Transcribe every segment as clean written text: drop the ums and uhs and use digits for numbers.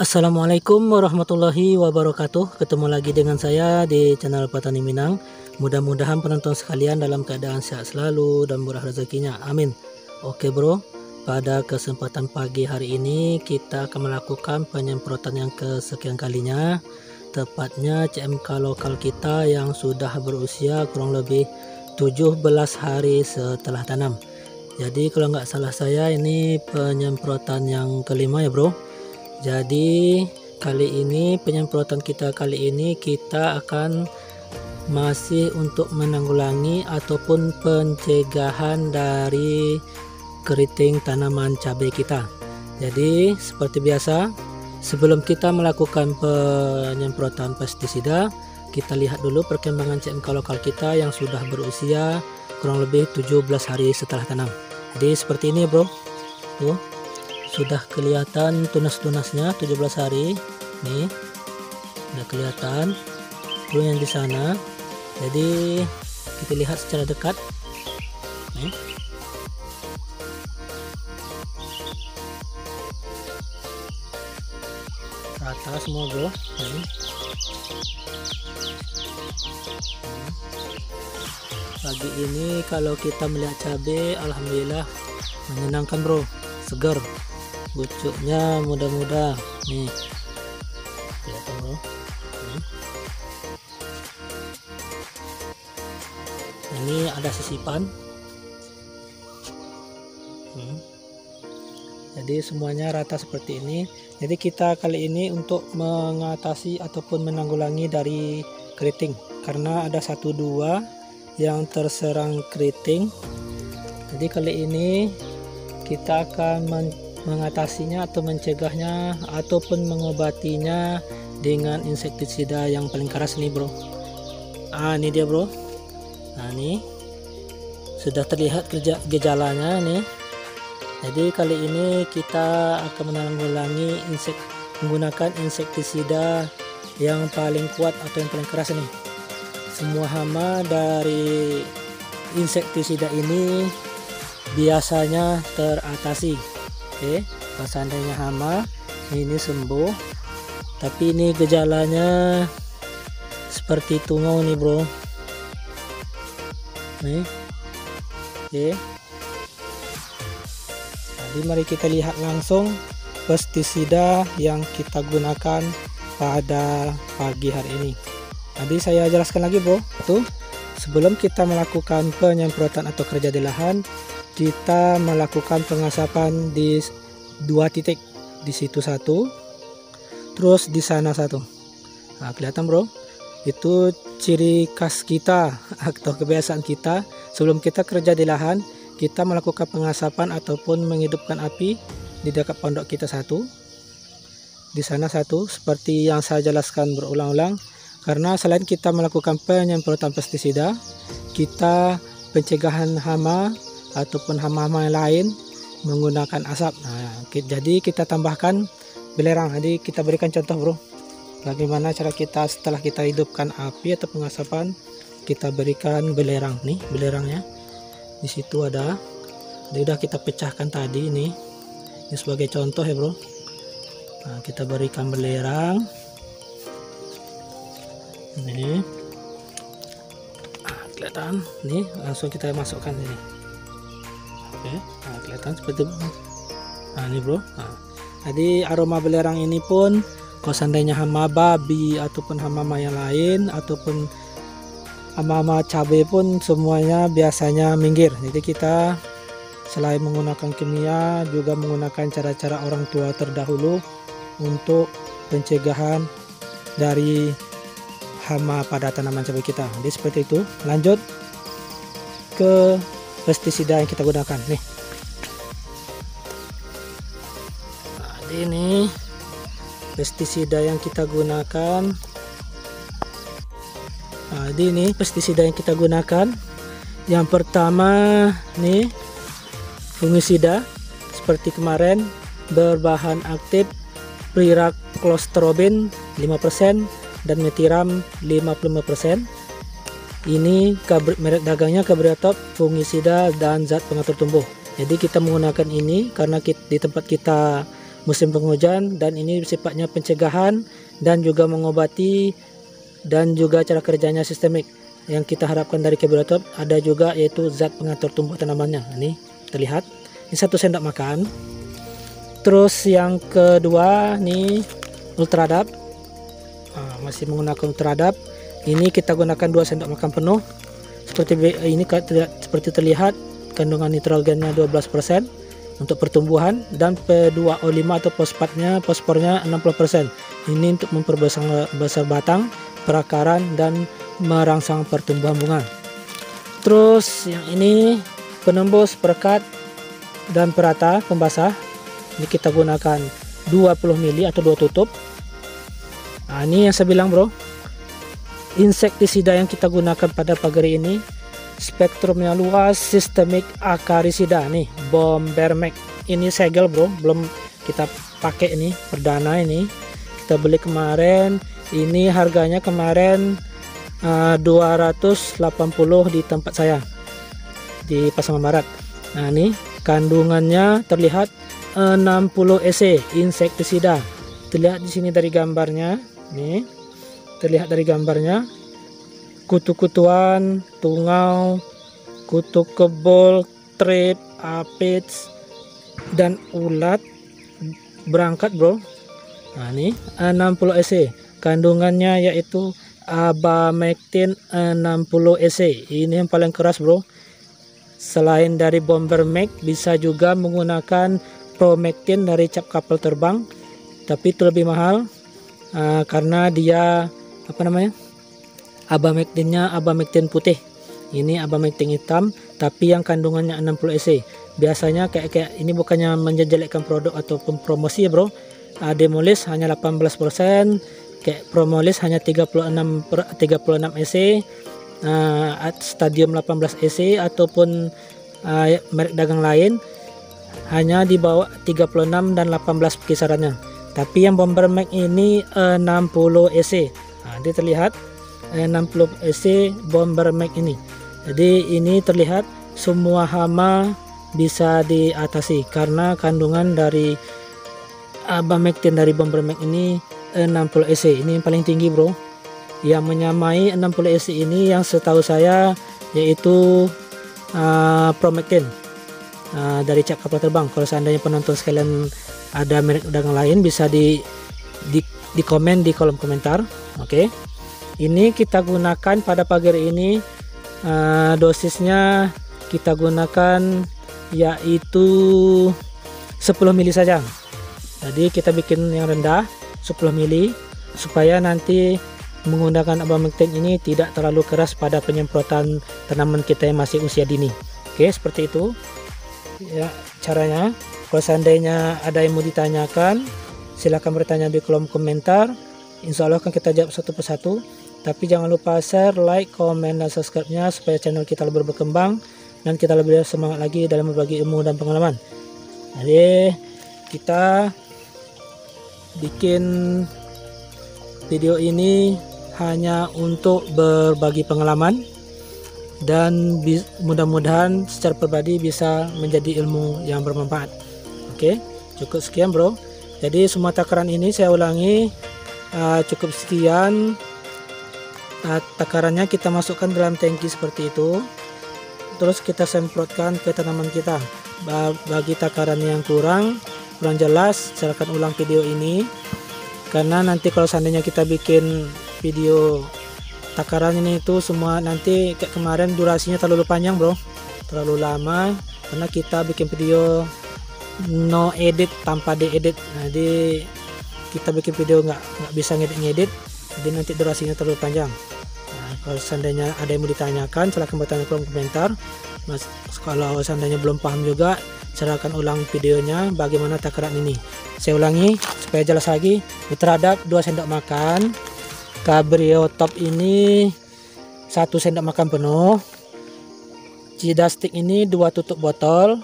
Assalamualaikum warahmatullahi wabarakatuh. Ketemu lagi dengan saya di channel Petani Minang. Mudah-mudahan penonton sekalian dalam keadaan sehat selalu dan murah rezekinya, amin. Oke bro, pada kesempatan pagi hari ini kita akan melakukan penyemprotan yang kesekian kalinya, tepatnya CMK lokal kita yang sudah berusia kurang lebih 17 hari setelah tanam. Jadi kalau nggak salah saya ini penyemprotan yang kelima ya bro. Jadi kali ini penyemprotan kita kita akan masih untuk menanggulangi ataupun pencegahan dari keriting tanaman cabai kita. Jadi seperti biasa, sebelum kita melakukan penyemprotan pestisida, kita lihat dulu perkembangan CMK lokal kita yang sudah berusia kurang lebih 17 hari setelah tanam. Jadi seperti ini bro, tuh sudah kelihatan tunas-tunasnya 17 hari nih, udah kelihatan tuh yang di sana. Jadi kita lihat secara dekat nih. Rata semua bro nih. Pagi ini kalau kita melihat cabai, alhamdulillah menyenangkan bro, segar. Pucuknya mudah-mudah nih, kelihatan bro. Ini ada sisipan. Jadi semuanya rata seperti ini. Jadi kita kali ini untuk mengatasi ataupun menanggulangi dari keriting, karena ada 1-2 yang terserang keriting. Jadi kali ini kita akan mengatasinya atau mencegahnya ataupun mengobatinya dengan insektisida yang paling keras nih bro. Ini dia bro. Nah ini sudah terlihat gejalanya nih. Jadi kali ini kita akan menanggulangi menggunakan insektisida yang paling kuat atau yang paling keras nih. Semua hama dari insektisida ini biasanya teratasi. Oke, kalau seandainya hama ini sembuh, tapi ini gejalanya seperti tungau nih bro. Nih, oke. Jadi mari kita lihat langsung pestisida yang kita gunakan pada pagi hari ini. Tadi saya jelaskan lagi bro, tuh sebelum kita melakukan penyemprotan atau kerja di lahan, kita melakukan pengasapan di 2 titik, di situ 1, terus di sana 1. Nah kelihatan bro, itu ciri khas kita atau kebiasaan kita. Sebelum kita kerja di lahan, kita melakukan pengasapan ataupun menghidupkan api di dekat pondok kita 1, di sana 1, seperti yang saya jelaskan berulang-ulang. Karena selain kita melakukan penyemprotan pestisida, kita pencegahan hama ataupun hama-hama yang lain menggunakan asap. Nah, jadi kita tambahkan belerang. Jadi kita berikan contoh bro, bagaimana cara kita setelah kita hidupkan api atau pengasapan, kita berikan belerang. Nih belerangnya di situ ada. Jadi udah kita pecahkan tadi nih. Ini sebagai contoh ya bro. Nah, kita berikan belerang. Nih, kelihatan. Nih langsung kita masukkan ini. Oke, nah, kelihatan seperti itu. Nah ini bro. Nah, jadi aroma belerang ini pun kalau seandainya hama babi ataupun hama yang lain ataupun hama cabai pun semuanya biasanya minggir. Jadi kita selain menggunakan kimia juga menggunakan cara-cara orang tua terdahulu untuk pencegahan dari hama pada tanaman cabai kita. Jadi seperti itu. Lanjut ke pestisida yang kita gunakan nih. Nah, ini pestisida yang kita gunakan. Nah, ini pestisida yang kita gunakan. Yang pertama nih fungisida seperti kemarin, berbahan aktif Pyraclostrobin 5% dan metiram 55%. Ini merek dagangnya Cabriotop fungisida dan zat pengatur tumbuh. Jadi kita menggunakan ini karena di tempat kita musim penghujan, dan ini sifatnya pencegahan dan juga mengobati, dan juga cara kerjanya sistemik. Yang kita harapkan dari Kebiotop ada juga yaitu zat pengatur tumbuh tanamannya. Ini terlihat, ini 1 sendok makan. Terus yang kedua nih Ultradap, masih menggunakan Ultradap. Ini kita gunakan 2 sendok makan penuh. Seperti ini seperti terlihat kandungan nitrogennya 12% untuk pertumbuhan, dan P2O5 atau fosfornya 60%. Ini untuk memperbesar batang, perakaran, dan merangsang pertumbuhan bunga. Terus yang ini penembus, perekat, dan perata pembasah. Ini kita gunakan 20 mili atau 2 tutup. Nah, ini yang saya bilang bro, insektisida yang kita gunakan pada pagi ini spektrumnya luas, sistemik, akarisida. Nih Bombermax, ini segel bro, belum kita pakai, ini perdana, ini kita beli kemarin. Ini harganya kemarin 280 di tempat saya di Pasaman Barat. Nah ini kandungannya terlihat 60 EC insektisida. Terlihat di sini dari gambarnya, nih terlihat dari gambarnya, kutu-kutuan, tungau, kutu kebol, trip, aphids, dan ulat berangkat bro. Nah ini 60 EC, kandungannya yaitu abamectin 60 EC. Ini yang paling keras bro. Selain dari Bombermax, bisa juga menggunakan Promectin dari cap kapal terbang, tapi itu lebih mahal karena dia abamectinnya abamectin putih. Ini abamectin hitam, tapi yang kandungannya 60 EC. Biasanya kayak ini bukannya menjelekkan produk ataupun promosi ya bro. Demolis hanya 18%, kayak Promolis hanya 36 EC, Stadium 18 EC, ataupun merek dagang lain hanya di bawah 36 dan 18 kisarannya. Tapi yang Bombermax ini 60 EC. Nah, dia terlihat 60 EC Bombermax ini. Jadi ini terlihat semua hama bisa diatasi karena kandungan dari abamectin dari Bombermax ini 60 EC. Ini yang paling tinggi bro. Yang menyamai 60 EC ini yang setahu saya yaitu Promectin dari cap kapal terbang. Kalau seandainya penonton sekalian ada merek dagang lain, bisa di komen di kolom komentar. Oke. Ini kita gunakan pada pagi ini, dosisnya kita gunakan yaitu 10 mili saja. Jadi kita bikin yang rendah 10 mili supaya nanti menggunakan abamectin ini tidak terlalu keras pada penyemprotan tanaman kita yang masih usia dini. Oke, seperti itu ya caranya. Kalau seandainya ada yang mau ditanyakan, silahkan bertanya di kolom komentar. Insya Allah akan kita jawab satu persatu. Tapi jangan lupa share, like, komen, dan subscribe-nya supaya channel kita lebih berkembang dan kita lebih semangat lagi dalam berbagi ilmu dan pengalaman. Jadi kita bikin video ini hanya untuk berbagi pengalaman dan mudah-mudahan secara pribadi bisa menjadi ilmu yang bermanfaat. Oke, cukup sekian bro. Jadi semua takaran ini saya ulangi, cukup sekian. Takarannya kita masukkan dalam tangki seperti itu, terus kita semprotkan ke tanaman kita. Bagi takaran yang kurang jelas, silakan ulang video ini, karena nanti kalau seandainya kita bikin video takaran ini itu semua nanti kayak kemarin durasinya terlalu panjang bro, terlalu lama, karena kita bikin video no edit, tanpa diedit. Jadi kita bikin video nggak bisa ngedit, jadi nanti durasinya terlalu panjang. Nah, kalau seandainya ada yang mau ditanyakan, silahkan bertanya di kolom komentar. Kalau seandainya belum paham juga, silahkan ulang videonya bagaimana takaran ini. Saya ulangi supaya jelas lagi. Ultradap 2 sendok makan, Kebiotop ini 1 sendok makan penuh, Cidastik ini 2 tutup botol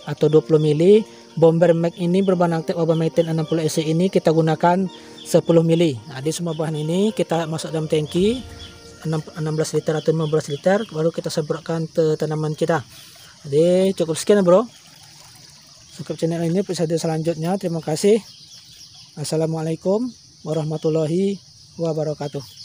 atau 20 mili, Bombermax ini berbahan aktif abamectin 60 EC ini kita gunakan 10 mili. Nah, di semua bahan ini kita masuk dalam tangki 16 liter atau 15 liter, baru kita semprotkan ke tanaman kita. Jadi cukup sekian bro. subscribe channel ini episode selanjutnya. Terima kasih. Assalamualaikum warahmatullahi wabarakatuh.